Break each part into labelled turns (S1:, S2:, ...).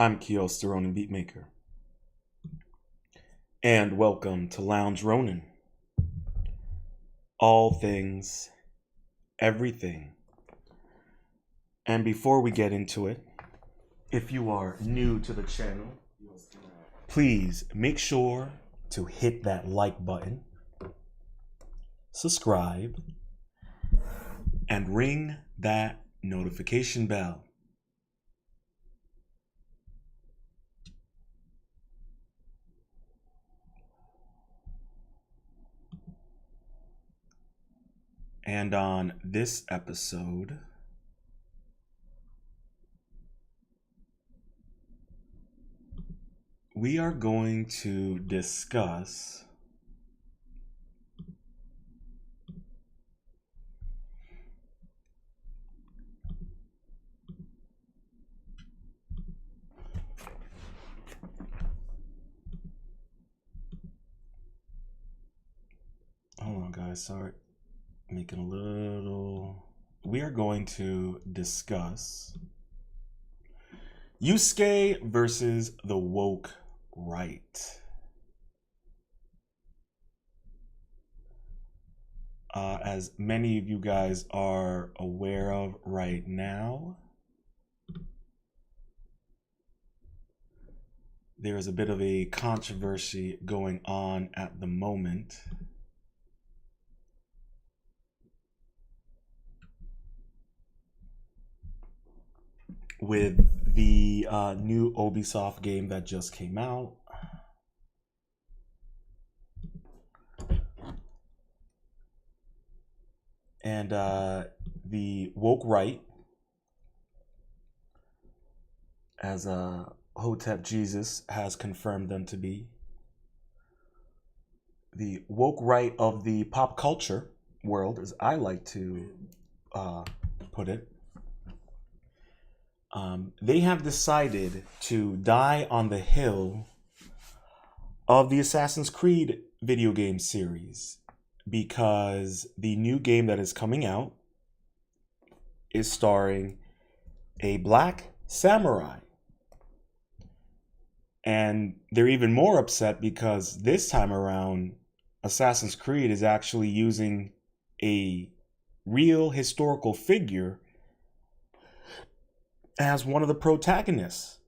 S1: I'm Koios, the Rōnin BeatMaker, and welcome to Lounge Rōnin. All things, everything. And before we get into it, if you are new to the channel, please make sure to hit that like button, subscribe, and ring that notification bell. And on this episode, we are going to discuss hold on guys, sorry. Making a little. We are going to discuss Yasuke versus the woke right. As many of you guys are aware of right now, there is a bit of a controversy going on at the moment with the new Ubisoft game that just came out. And the woke right, as Hotep Jesus has confirmed them to be, the woke right of the pop culture world, as I like to put it, they have decided to die on the hill of the Assassin's Creed video game series because the new game that is coming out is starring a black samurai. And they're even more upset because this time around, Assassin's Creed is actually using a real historical figure as one of the protagonists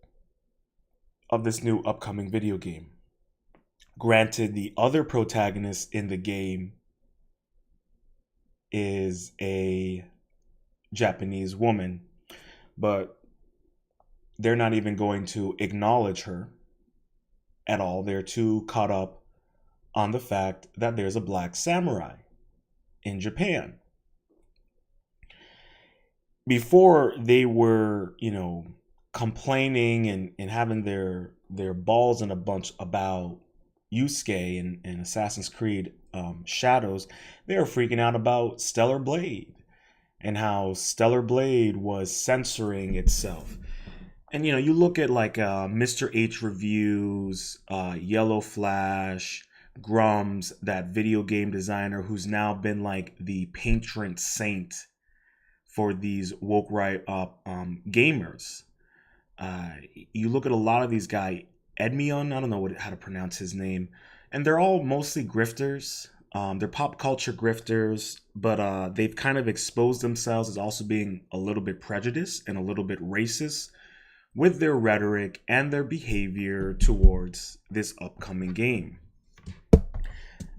S1: of this new upcoming video game. Granted, the other protagonist in the game is a Japanese woman, but they're not even going to acknowledge her at all. They're too caught up on the fact that there's a black samurai in Japan. Before they were, complaining and having their balls in a bunch about Yasuke and Assassin's Creed Shadows, they were freaking out about Stellar Blade and how Stellar Blade was censoring itself. And you look at like Mr. H reviews, Yellow Flash, Grums, that video game designer who's now been like the patron saint for these woke right gamers. You look at a lot of these guys, Edmion, I don't know how to pronounce his name, and they're all mostly grifters. They're pop culture grifters, but they've kind of exposed themselves as also being a little bit prejudiced and a little bit racist with their rhetoric and their behavior towards this upcoming game.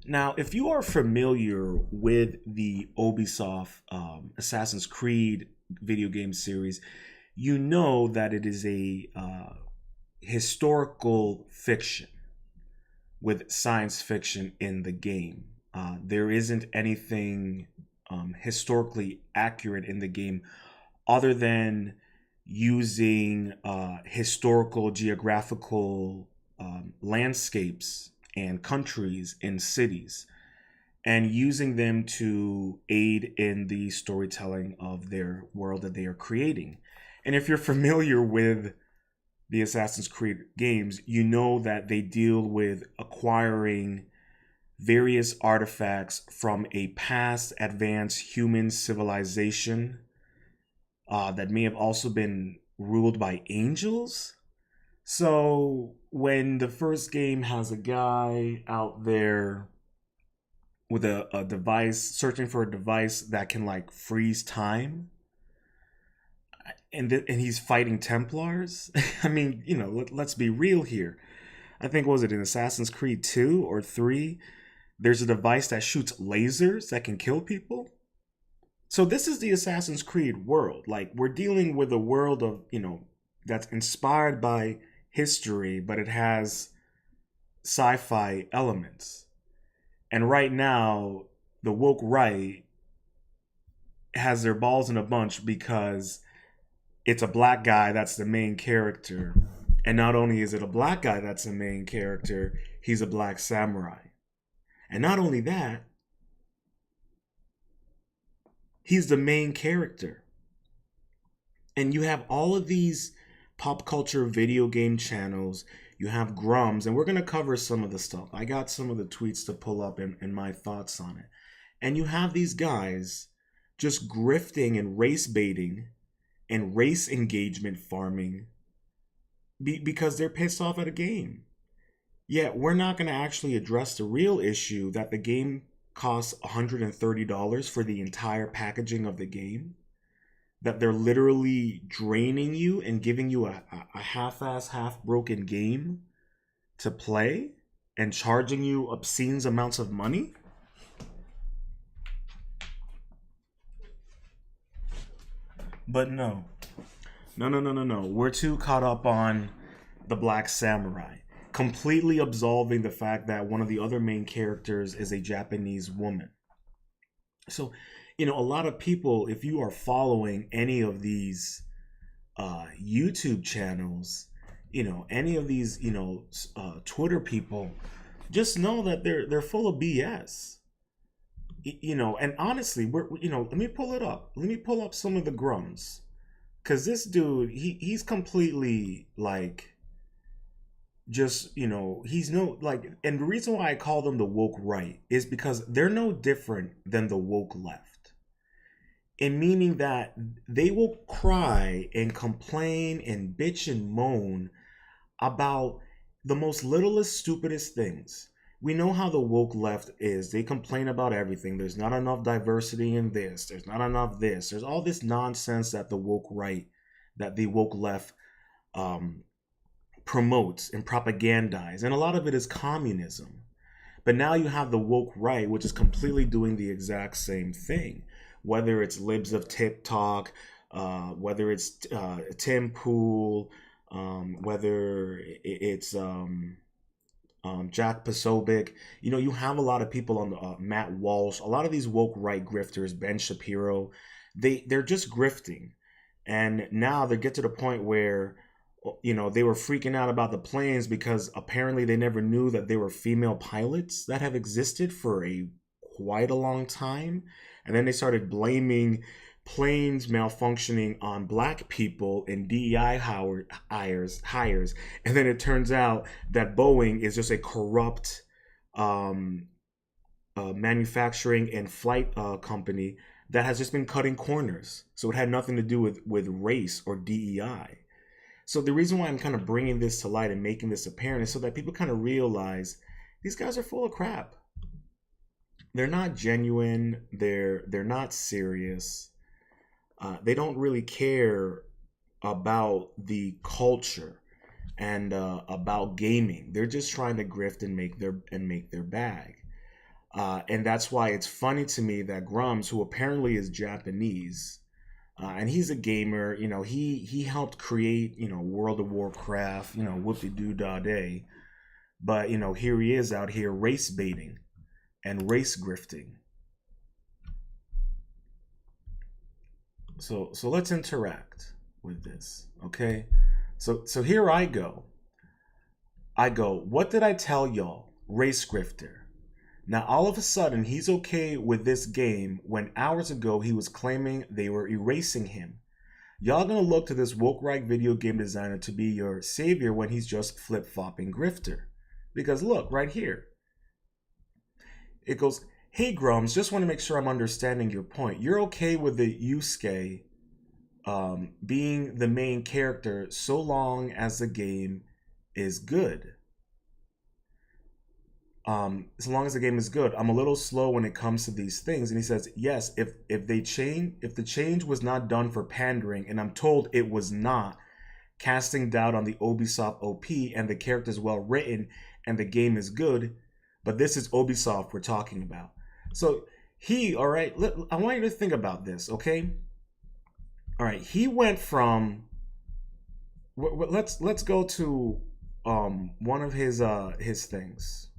S1: Now, if you are familiar with the Ubisoft Assassin's Creed video game series, you know that it is a historical fiction with science fiction in the game. There isn't anything historically accurate in the game other than using historical geographical landscapes and countries and cities and using them to aid in the storytelling of their world that they are creating. And if you're familiar with the Assassin's Creed games, you know that they deal with acquiring various artifacts from a past advanced human civilization that may have also been ruled by angels. So when the first game has a guy out there with a device, searching for a device that can like freeze time, and he's fighting Templars. I mean, let's be real here. I think, was it in Assassin's Creed 2 or 3? There's a device that shoots lasers that can kill people. So this is the Assassin's Creed world. Like, we're dealing with a world of, that's inspired by history, but it has sci-fi elements. And right now, the woke right has their balls in a bunch because it's a black guy that's the main character. And not only is it a black guy that's the main character, he's a black samurai. And not only that, he's the main character. And you have all of these pop culture video game channels. You have Grums, and we're going to cover some of the stuff. I got some of the tweets to pull up and my thoughts on it. And you have these guys just grifting and race baiting and race engagement farming because they're pissed off at a game. Yet we're not going to actually address the real issue that the game costs $130 for the entire packaging of the game. That they're literally draining you and giving you a half-ass, half-broken game to play and charging you obscene amounts of money. But no. No. We're too caught up on the Black Samurai, completely absolving the fact that one of the other main characters is a Japanese woman. So, a lot of people, if you are following any of these YouTube channels, any of these, Twitter people, just know that they're full of BS. And honestly, let me pull it up. Let me pull up some of the Grums. Because this dude, he's completely like, just, he's no, like, and the reason why I call them the woke right is because they're no different than the woke left. In meaning that they will cry and complain and bitch and moan about the most littlest, stupidest things. We know how the woke left is. They complain about everything. There's not enough diversity in this. There's not enough this. There's all this nonsense that the woke right, that the woke left promotes and propagandize. And a lot of it is communism. But now you have the woke right, which is completely doing the exact same thing. Whether it's libs of TikTok, whether it's Tim Pool, whether it's Jack Posobiec, you have a lot of people on the Matt Walsh, a lot of these woke right grifters, Ben Shapiro, they're just grifting, and now they get to the point where they were freaking out about the planes because apparently they never knew that there were female pilots that have existed for quite a long time, and then they started blaming planes malfunctioning on black people and DEI hires, and then it turns out that Boeing is just a corrupt manufacturing and flight company that has just been cutting corners. So it had nothing to do with race or DEI. So the reason why I'm kind of bringing this to light and making this apparent is so that people kind of realize these guys are full of crap. They're not genuine. They're not serious. They don't really care about the culture and about gaming. They're just trying to grift and make their bag. And that's why it's funny to me that Grums, who apparently is Japanese, and he's a gamer, he helped create, World of Warcraft, whoop-de-doo-dah-day. But, here he is out here race baiting and race grifting. So let's interact with this, okay? So here I go. What did I tell y'all? Race grifter. Now all of a sudden he's okay with this game when hours ago he was claiming they were erasing him. Y'all gonna look to this woke right video game designer to be your savior when he's just flip-flopping grifter. Because look, right here. It goes, hey Grums, just want to make sure I'm understanding your point. You're okay with the Yasuke being the main character so long as the game is good. As long as the game is good. I'm a little slow when it comes to these things. And he says, yes, if the change was not done for pandering, and I'm told it was not, casting doubt on the Ubisoft OP, and the character's well written and the game is good, but this is Ubisoft we're talking about. So all right, I want you to think about this, okay? All right, he went from, let's go to one of his things.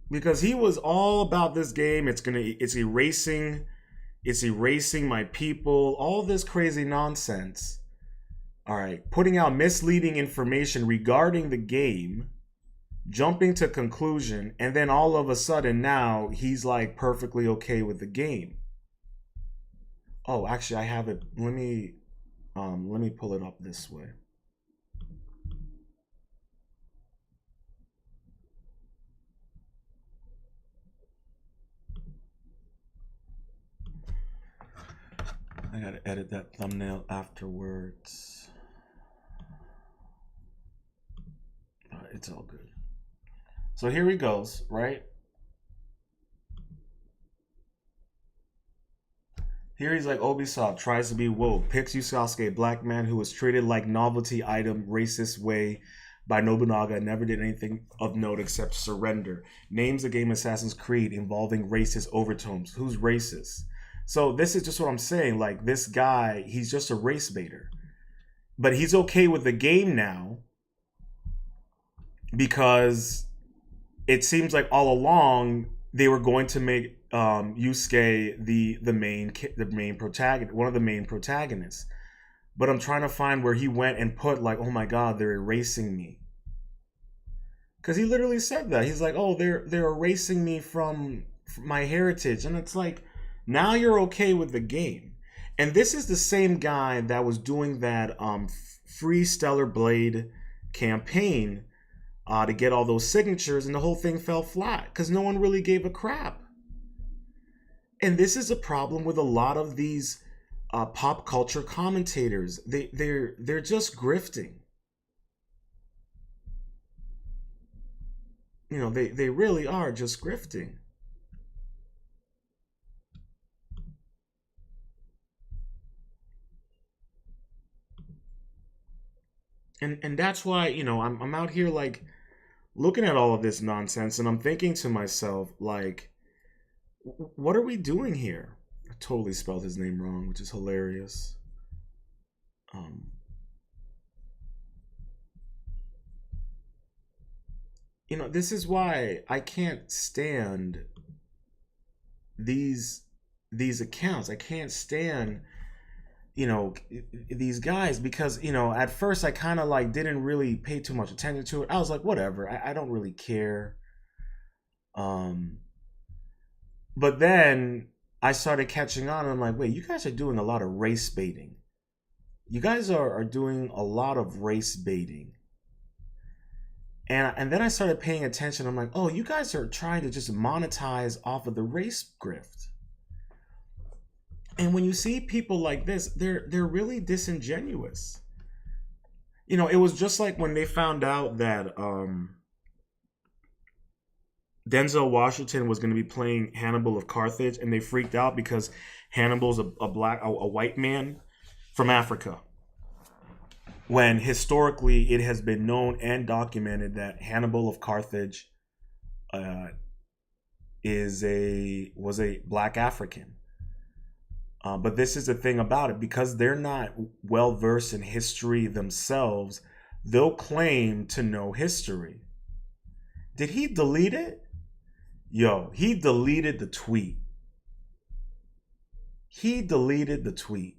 S1: Because he was all about this game. It's erasing my people, all this crazy nonsense. All right, putting out misleading information regarding the game, jumping to conclusion, and then all of a sudden now he's like perfectly okay with the game. Oh, actually I have it. Let me pull it up this way. I gotta edit that thumbnail afterwards. It's all good. So here he goes, right? Here he's like, Ubisoft tries to be woke, picks Yasuke, a black man who was treated like novelty item, racist way by Nobunaga and never did anything of note except surrender. Names the game Assassin's Creed involving racist overtones. Who's racist? So this is just what I'm saying. Like, this guy, he's just a race baiter. But he's okay with the game now because it seems like all along they were going to make Yusuke the main protagonist, one of the main protagonists. But I'm trying to find where he went and put like, oh my god, they're erasing me. Because he literally said that. He's like, oh, they're erasing me from my heritage. And it's like, now you're okay with the game. And this is the same guy that was doing that Free Stellar Blade campaign to get all those signatures, and the whole thing fell flat because no one really gave a crap. And this is a problem with a lot of these pop culture commentators. They're just grifting. You know, they really are just grifting. And that's why, you know, I'm out here like looking at all of this nonsense, and I'm thinking to myself, like, what are we doing here? I totally spelled his name wrong, which is hilarious. Um, you know, this is why I can't stand these these accounts. I can't stand, you know, these guys because, you know, at first I kind of like didn't really pay too much attention to it. I was like, whatever, I don't really care. Um, but then I started catching on, and I'm like, wait, you guys are doing a lot of race baiting. You guys are doing a lot of race baiting. And then I started paying attention. I'm like, oh, you guys are trying to just monetize off of the race grift. And when you see people like this, they're really disingenuous. You know, it was just like when they found out that Denzel Washington was going to be playing Hannibal of Carthage, and they freaked out because Hannibal's a white man from Africa. When historically it has been known and documented that Hannibal of Carthage uh, was a black African. But this is the thing about it, because they're not well versed in history themselves, they'll claim to know history. Did he delete it? Yo, he deleted the tweet. He deleted the tweet.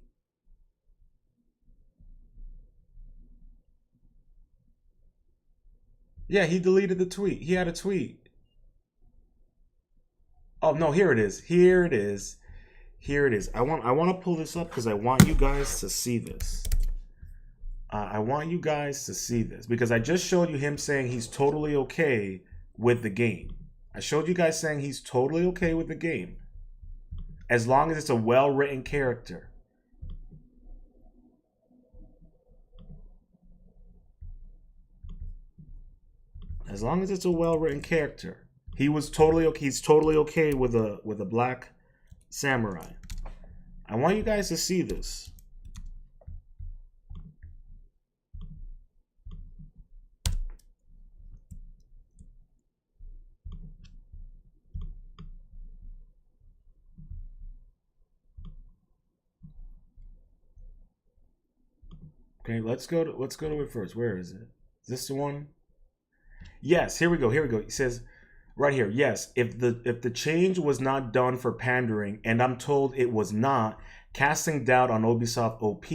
S1: Yeah, he deleted the tweet. He had a tweet. Oh no, here it is. Here it is. Here it is. I want to pull this up because I want you guys to see this. I want you guys to see this because I just showed you him saying he's totally okay with the game. I showed you guys saying he's totally okay with the game as long as it's a well-written character. As long as it's a well-written character. He was totally okay. He's totally okay with a black samurai. I want you guys to see this. Okay, let's go to it first. Where is it? Is this the one? Yes, here we go. Here we go. It says right here, yes, if the change was not done for pandering, and I'm told it was not, casting doubt on Ubisoft OP,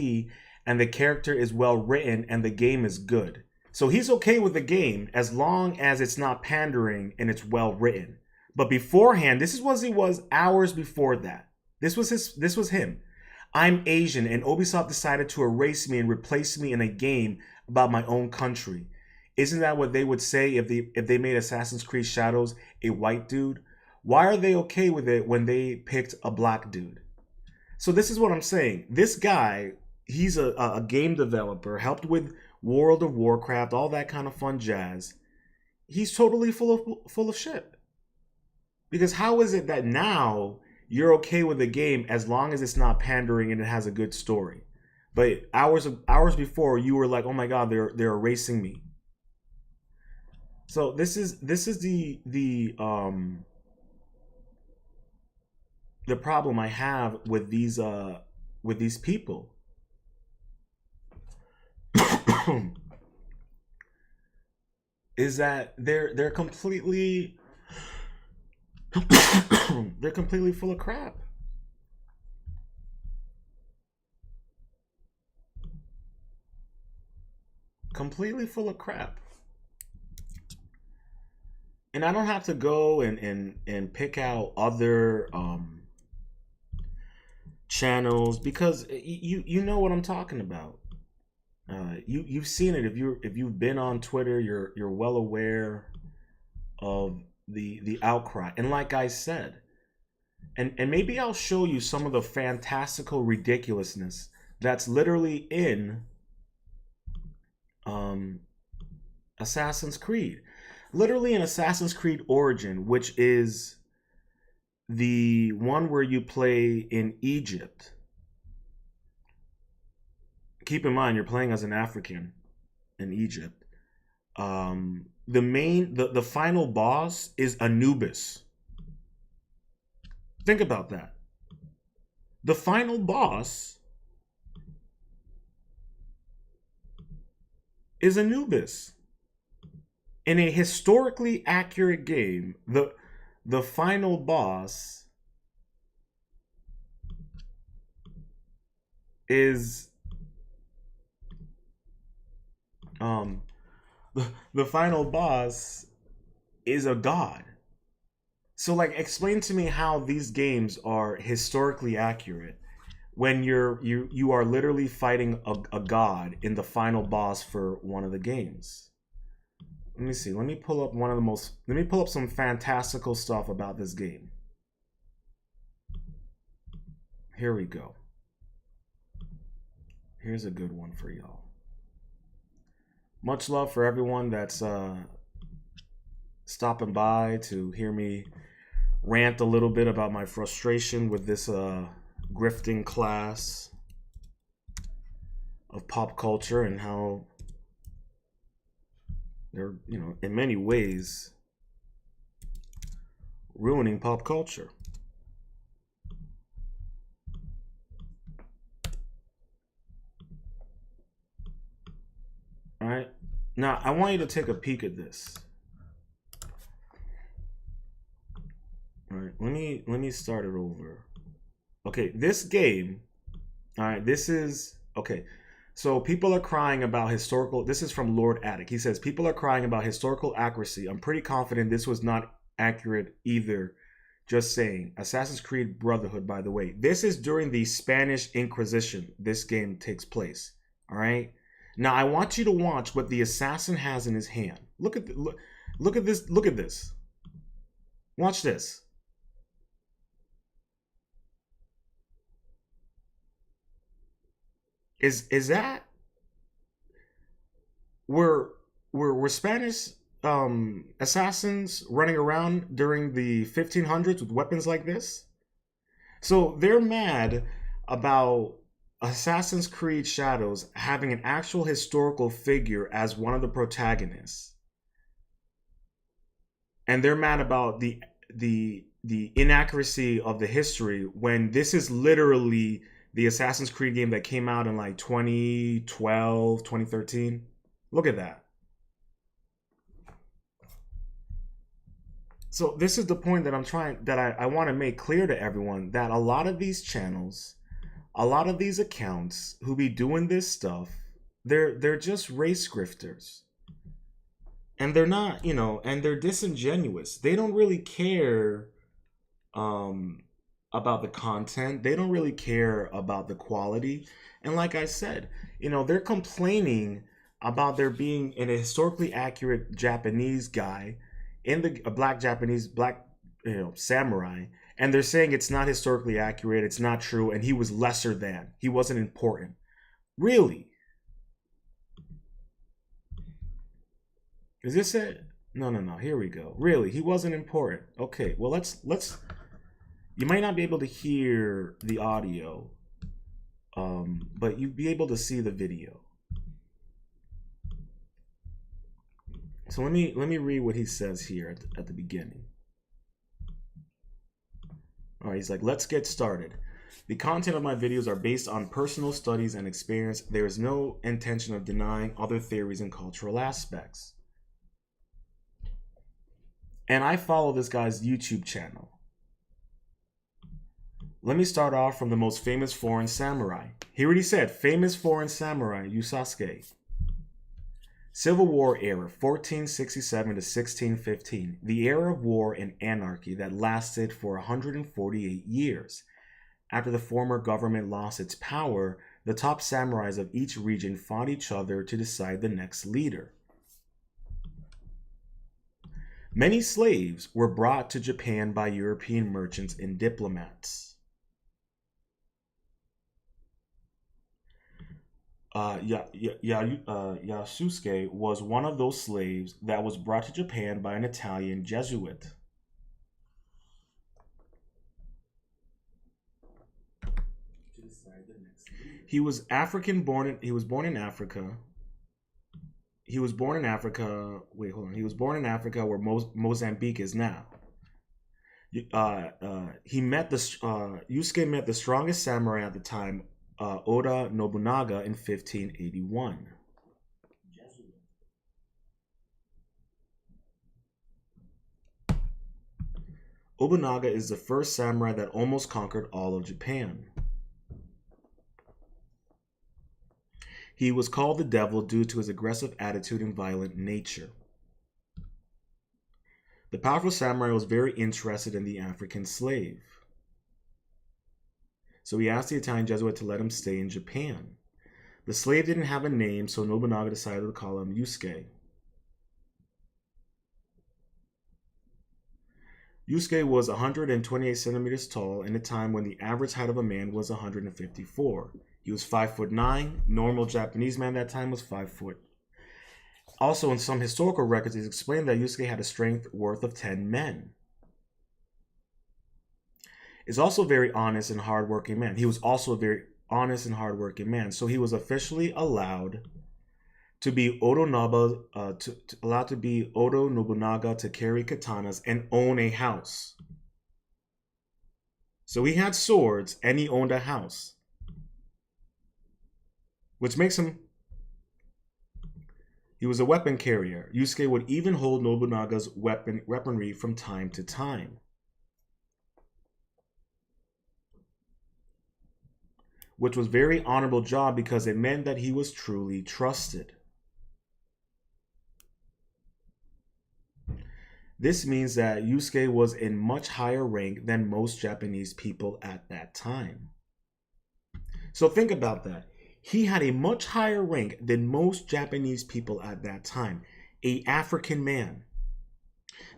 S1: and the character is well written and the game is good. So he's okay with the game as long as it's not pandering and it's well written. But beforehand, this is what he was hours before that. This was him. I'm Asian and Ubisoft decided to erase me and replace me in a game about my own country. Isn't that what they would say if they made Assassin's Creed Shadows a white dude? Why are they okay with it when they picked a black dude? So this is what I'm saying. This guy, he's a game developer, helped with World of Warcraft, all that kind of fun jazz. He's totally full of shit. Because how is it that now you're okay with the game as long as it's not pandering and it has a good story? But hours before you were like, oh my god, they're erasing me. So this is the problem I have with these people. Is that they're completely they're completely full of crap. Completely full of crap. And I don't have to go and pick out other channels because you know what I'm talking about. You've seen it. If you've been on Twitter, you're well aware of the outcry. And like I said, and maybe I'll show you some of the fantastical ridiculousness that's literally in Assassin's Creed. Literally in Assassin's Creed Origin, which is the one where you play in Egypt. Keep in mind, you're playing as an African in Egypt. The final boss is Anubis. Think about that. The final boss is Anubis. In a historically accurate game, the final boss is the final boss is a god. So like explain to me how these games are historically accurate when you are literally fighting a god in the final boss for one of the games. Let me see. Let me pull up some fantastical stuff about this game. Here we go. Here's a good one for y'all. Much love for everyone that's stopping by to hear me rant a little bit about my frustration with this grifting class of pop culture and how they're, in many ways ruining pop culture. All right. Now, I want you to take a peek at this. All right. Let me start it over. Okay, this game, all right, this is okay. So people are crying about historical. This is from Lord Attic. He says people are crying about historical accuracy. I'm pretty confident this was not accurate either. Just saying. Assassin's Creed Brotherhood, by the way. This is during the Spanish Inquisition. This game takes place. All right. Now I want you to watch what the assassin has in his hand. Look at this. Look at this. Watch this. Is that were were Spanish assassins running around during the 1500s with weapons like this? So they're mad about Assassin's Creed Shadows having an actual historical figure as one of the protagonists. And they're mad about the inaccuracy of the history when this is literally the Assassin's Creed game that came out in like 2012, 2013. Look at that. So this is the point that I want to make clear to everyone, that a lot of these channels, a lot of these accounts who be doing this stuff, they're just race grifters. And they're not, and they're disingenuous. They don't really care about the content. They don't really care about the quality. And like I said, they're complaining about there being an historically accurate Japanese guy a black Japanese samurai, and they're saying it's not historically accurate, it's not true, and he was lesser than, he wasn't important. Really? Is this it? No, here we go. Really, he wasn't important. Okay, well, let's you might not be able to hear the audio, but you'd be able to see the video. So let me read what he says here at the beginning. All right, he's like, let's get started. The content of my videos are based on personal studies and experience. There is no intention of denying other theories and cultural aspects. And I follow this guy's YouTube channel. Let me start off from the most famous foreign samurai. He already said, famous foreign samurai, Yasuke. Civil War era, 1467 to 1615, the era of war and anarchy that lasted for 148 years. After the former government lost its power, the top samurais of each region fought each other to decide the next leader. Many slaves were brought to Japan by European merchants and diplomats. Yasuke was one of those slaves that was brought to Japan by an Italian Jesuit. He was African born. He was born in Africa. He was born in Africa. Wait, hold on. He was born in Africa, where Mozambique is now. Yusuke met the strongest samurai at the time, Oda Nobunaga, in 1581. Nobunaga is the first samurai that almost conquered all of Japan. He was called the devil due to his aggressive attitude and violent nature. The powerful samurai was very interested in the African slave. So he asked the Italian Jesuit to let him stay in Japan. The slave didn't have a name, so Nobunaga decided to call him Yusuke. Yusuke was 128 centimeters tall in a time when the average height of a man was 154. He was 5'9". Normal Japanese man that time was 5 foot. Also, in some historical records, it's explained that Yusuke had a strength worth of 10 men. Is also a very honest and hardworking man. He was also a very honest and hardworking man. So he was officially allowed to be Oda Nobunaga to carry katanas and own a house. So he had swords and he owned a house, which makes him. He was a weapon carrier. Yusuke would even hold Nobunaga's weaponry from time to time. Which was a very honorable job because it meant that he was truly trusted. This means that Yusuke was in much higher rank than most Japanese people at that time. So think about that. He had a much higher rank than most Japanese people at that time. An African man.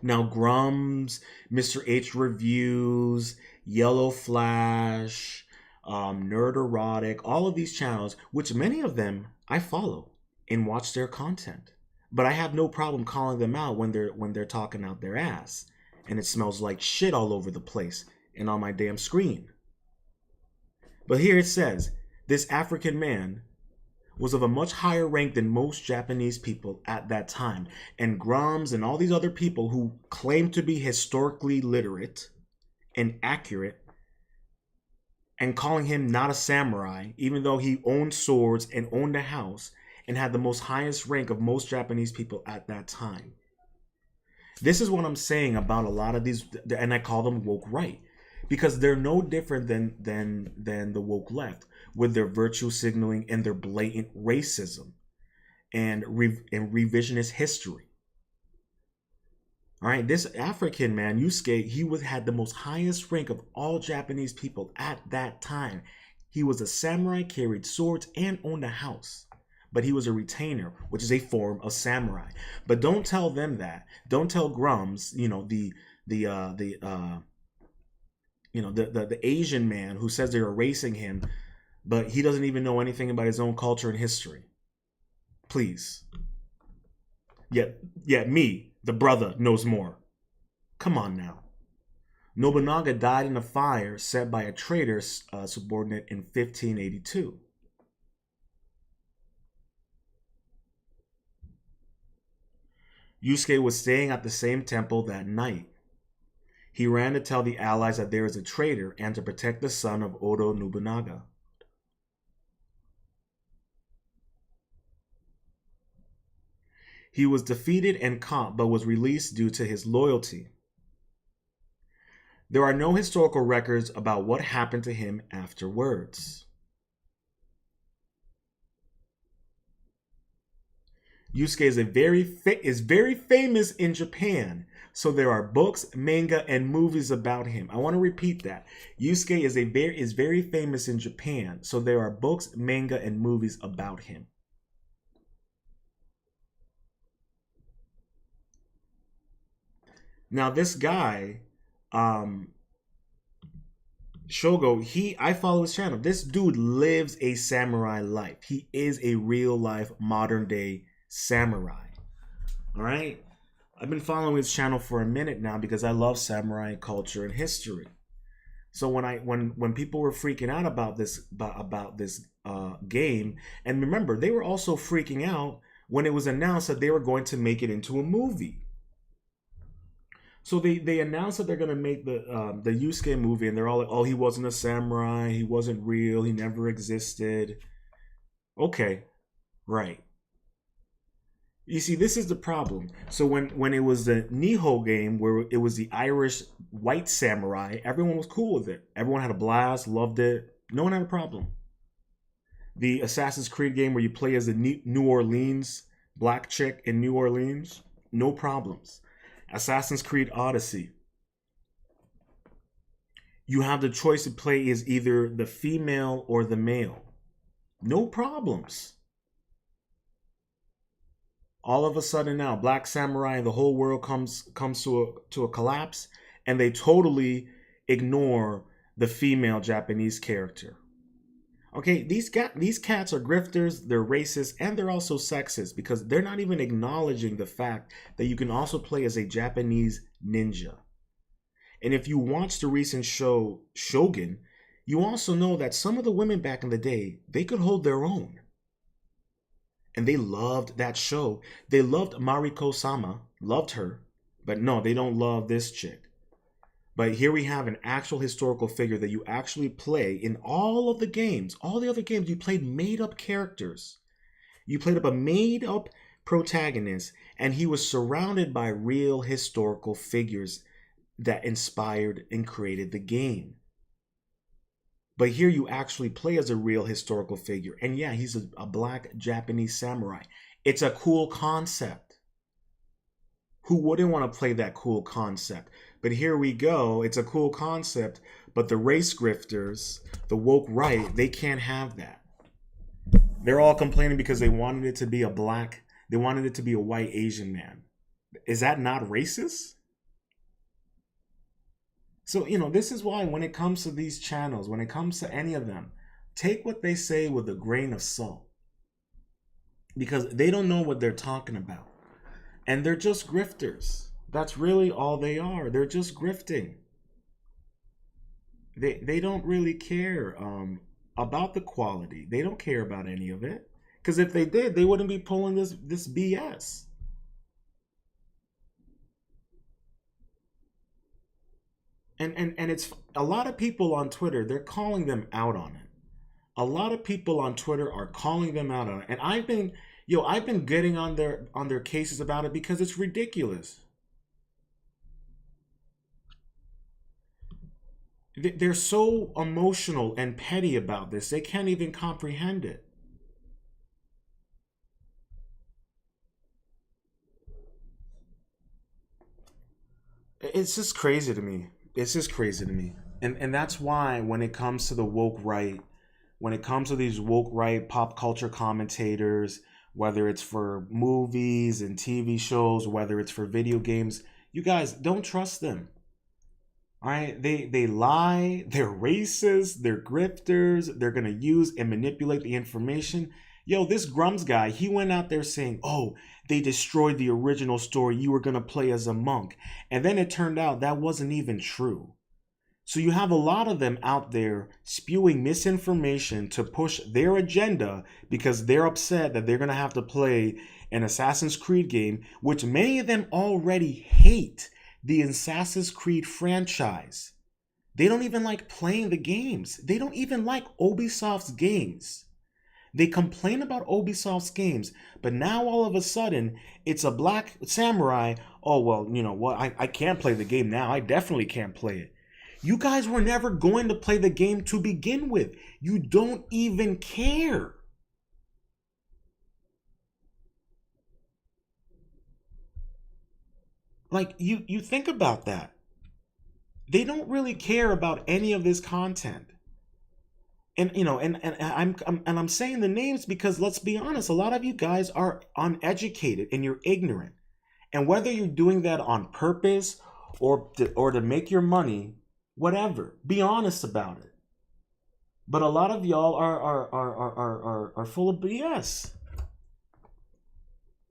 S1: Now, Grums, Mr. H Reviews, Yellow Flash, Nerd Erotic, all of these channels, which many of them I follow and watch their content. But I have no problem calling them out when they're talking out their ass. And it smells like shit all over the place and on my damn screen. But here it says, this African man was of a much higher rank than most Japanese people at that time. And Grums and all these other people who claim to be historically literate and accurate, and calling him not a samurai, even though he owned swords and owned a house and had the most highest rank of most Japanese people at that time. This is what I'm saying about a lot of these, and I call them woke right, because they're no different than the woke left, with their virtue signaling and their blatant racism and revisionist history. All right, this African man, Yasuke, he had the most highest rank of all Japanese people at that time. He was a samurai, carried swords, and owned a house. But he was a retainer, which is a form of samurai. But don't tell them that. Don't tell Grums, the Asian man who says they're erasing him, but he doesn't even know anything about his own culture and history. Please. Yet me, the brother, knows more. Come on now. Nobunaga died in a fire set by a traitor subordinate in 1582. Yasuke was staying at the same temple that night. He ran to tell the allies that there is a traitor and to protect the son of Oda Nobunaga. He was defeated and caught, but was released due to his loyalty. There are no historical records about what happened to him afterwards. Yasuke is very famous in Japan, so there are books, manga, and movies about him. I want to repeat that. Yasuke is very famous in Japan, so there are books, manga, and movies about him. Now this guy, Shogo, I follow his channel. This dude lives a samurai life. He is a real life modern day samurai. All right, I've been following his channel for a minute now because I love samurai culture and history. So when people were freaking out about this game, and remember, they were also freaking out when it was announced that they were going to make it into a movie. So they announced that they're going to make the Yasuke movie, and they're all like, oh, he wasn't a samurai, he wasn't real, he never existed. Okay, right. You see, this is the problem. So when it was the Nihon game, where it was the Irish white samurai, everyone was cool with it. Everyone had a blast, loved it. No one had a problem. The Assassin's Creed game where you play as a New Orleans black chick in New Orleans, no problems. Assassin's Creed Odyssey, you have the choice to play as either the female or the male. No problems. All of a sudden now, Black Samurai and the whole world comes to a collapse, and they totally ignore the female Japanese character. Okay, these cats are grifters, they're racist, and they're also sexist because they're not even acknowledging the fact that you can also play as a Japanese ninja. And if you watch the recent show Shogun, you also know that some of the women back in the day, they could hold their own. And they loved that show. They loved Mariko-sama, loved her, but no, they don't love this chick. But here we have an actual historical figure that you actually play in all of the games. All the other games, you played made-up characters. You played up a made-up protagonist, and he was surrounded by real historical figures that inspired and created the game. But here you actually play as a real historical figure. And yeah, he's a black Japanese samurai. It's a cool concept. Who wouldn't want to play that cool concept? But here we go. It's a cool concept, but the race grifters, the woke right, they can't have that. They're all complaining because they wanted it to be a white Asian man. Is that not racist? So, this is why when it comes to these channels, when it comes to any of them, take what they say with a grain of salt because they don't know what they're talking about. And they're just grifters. That's really all they are. They're just grifting. They don't really care about the quality. They don't care about any of it. Because if they did, they wouldn't be pulling this BS. And it's a lot of people on Twitter, they're calling them out on it. A lot of people on Twitter are calling them out on it. And I've been getting on their cases about it because it's ridiculous. They're so emotional and petty about this. They can't even comprehend it. It's just crazy to me. It's just crazy to me. And that's why when it comes to the woke right, when it comes to these woke right pop culture commentators, whether it's for movies and TV shows, whether it's for video games, you guys don't trust them. All right, they lie, they're racist, they're grifters, they're gonna use and manipulate the information. Yo, this Grums guy, he went out there saying, "Oh, they destroyed the original story. You were gonna play as a monk," and then it turned out that wasn't even true. So you have a lot of them out there spewing misinformation to push their agenda because they're upset that they're gonna have to play an Assassin's Creed game, which many of them already hate the Assassin's Creed franchise. They don't even like playing the games. They don't even like Ubisoft's games. They complain about Ubisoft's games, but now all of a sudden it's a black samurai. Oh, well, you know what? I can't play the game now. I definitely can't play it. You guys were never going to play the game to begin with. You don't even care. Like, you think about that. They don't really care about any of this content. And I'm saying the names because let's be honest, a lot of you guys are uneducated and you're ignorant. And whether you're doing that on purpose or to make your money, whatever, be honest about it. But a lot of y'all are full of BS.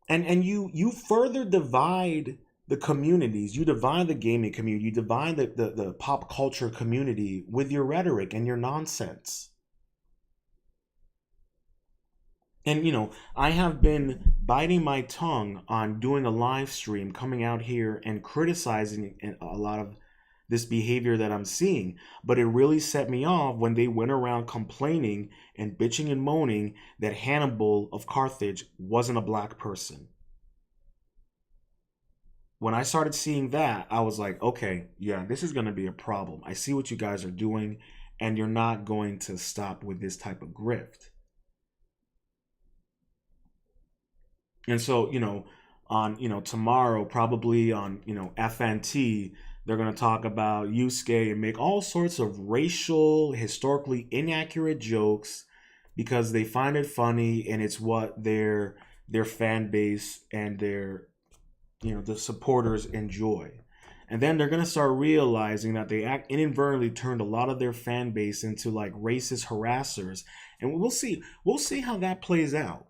S1: And you further divide the communities, you divide the gaming community, you divide the pop culture community with your rhetoric and your nonsense. And I have been biting my tongue on doing a live stream, coming out here and criticizing a lot of this behavior that I'm seeing. But it really set me off when they went around complaining and bitching and moaning that Hannibal of Carthage wasn't a black person. When I started seeing that, I was like, okay, yeah, this is going to be a problem. I see what you guys are doing, and you're not going to stop with this type of grift. And so, on, tomorrow, probably on, FNT, they're going to talk about Yusuke and make all sorts of racial, historically inaccurate jokes because they find it funny and it's what their fan base and their, the supporters enjoy. And then they're going to start realizing that they inadvertently turned a lot of their fan base into like racist harassers. And we'll see how that plays out.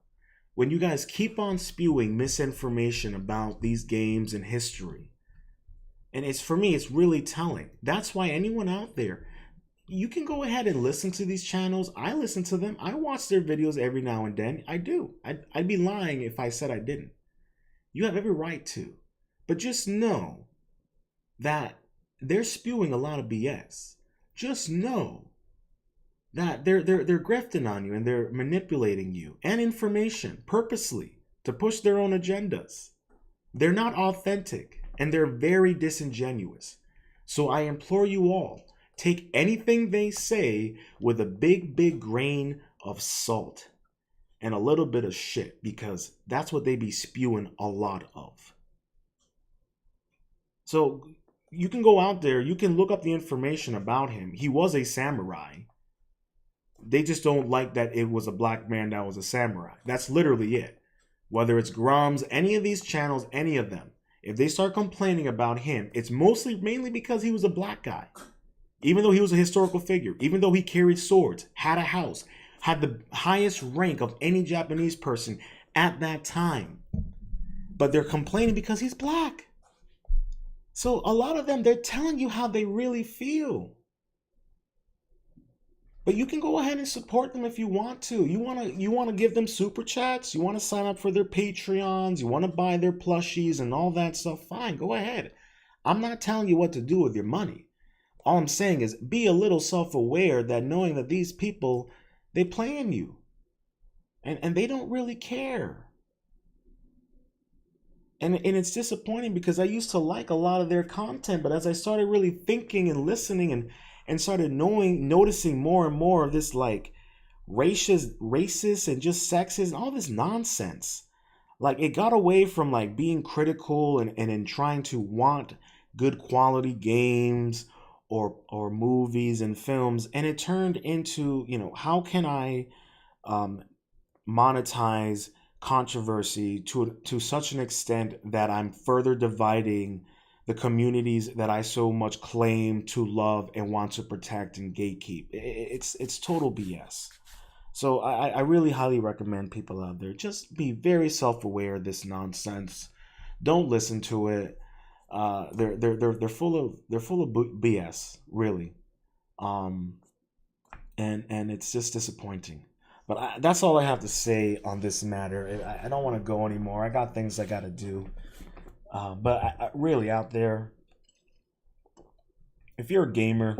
S1: When you guys keep on spewing misinformation about these games and history. And for me, it's really telling. That's why anyone out there, you can go ahead and listen to these channels. I listen to them. I watch their videos every now and then. I do. I'd be lying if I said I didn't. You have every right to. But just know that they're spewing a lot of BS. Just know that they're grafting on you and they're manipulating you and information purposely to push their own agendas. They're not authentic and they're very disingenuous. So I implore you all, take anything they say with a big grain of salt and a little bit of shit, because that's what they be spewing a lot of. So you can go out there, you can look up the information about him. He was a samurai. They just don't like that it was a black man that was a samurai. That's literally it. Whether it's Grums, any of these channels, any of them. If they start complaining about him, it's mainly because he was a black guy. Even though he was a historical figure, even though he carried swords, had a house, had the highest rank of any Japanese person at that time. But they're complaining because he's black. So a lot of them, they're telling you how they really feel. But you can go ahead and support them if you want to. You want to give them super chats, you want to sign up for their Patreons, you want to buy their plushies and all that stuff. Fine, go ahead. I'm not telling you what to do with your money. All I'm saying is be a little self-aware that knowing that these people, they plan you. And they don't really care. And it's disappointing because I used to like a lot of their content, but as I started really thinking and listening and started noticing more and more of this like racist and just sexist and all this nonsense. Like it got away from like being critical and in trying to want good quality games or movies and films, and it turned into, how can I monetize controversy to such an extent that I'm further dividing the communities that I so much claim to love and want to protect and gatekeep. It's total BS. So I really highly recommend people out there just be very self-aware of this nonsense. Don't listen to it. They're full of BS, really. Um, and it's just disappointing. But that's all I have to say on this matter. I don't want to go anymore. I got things I got to do. But really, out there, if you're a gamer,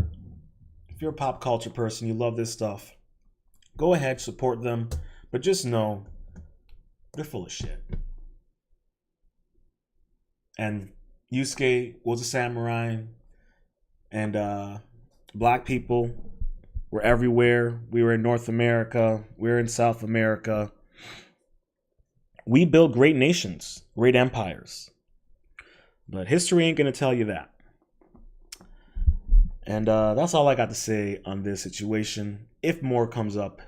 S1: if you're a pop culture person, you love this stuff, go ahead, support them. But just know they're full of shit. And Yusuke was a samurai, and black people were everywhere. We were in North America. We were in South America. We built great nations, great empires. But history ain't going to tell you that. And that's all I got to say on this situation. If more comes up,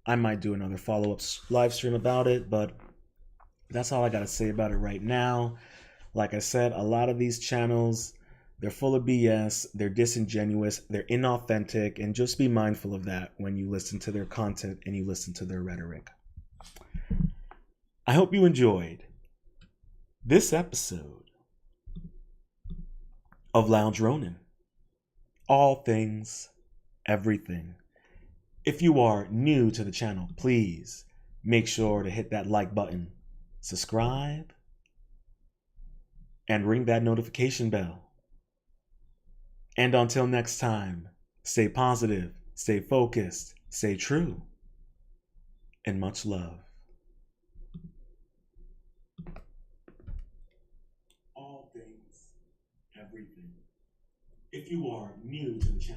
S1: I might do another follow-up live stream about it. But that's all I got to say about it right now. Like I said, a lot of these channels, they're full of BS, they're disingenuous, they're inauthentic, and just be mindful of that when you listen to their content and you listen to their rhetoric. I hope you enjoyed this episode of Lounge Rōnin. All things, everything. If you are new to the channel, please make sure to hit that like button, subscribe, and ring that notification bell. And until next time, stay positive, stay focused, stay true, and much love. All things, everything. If you are new to the channel,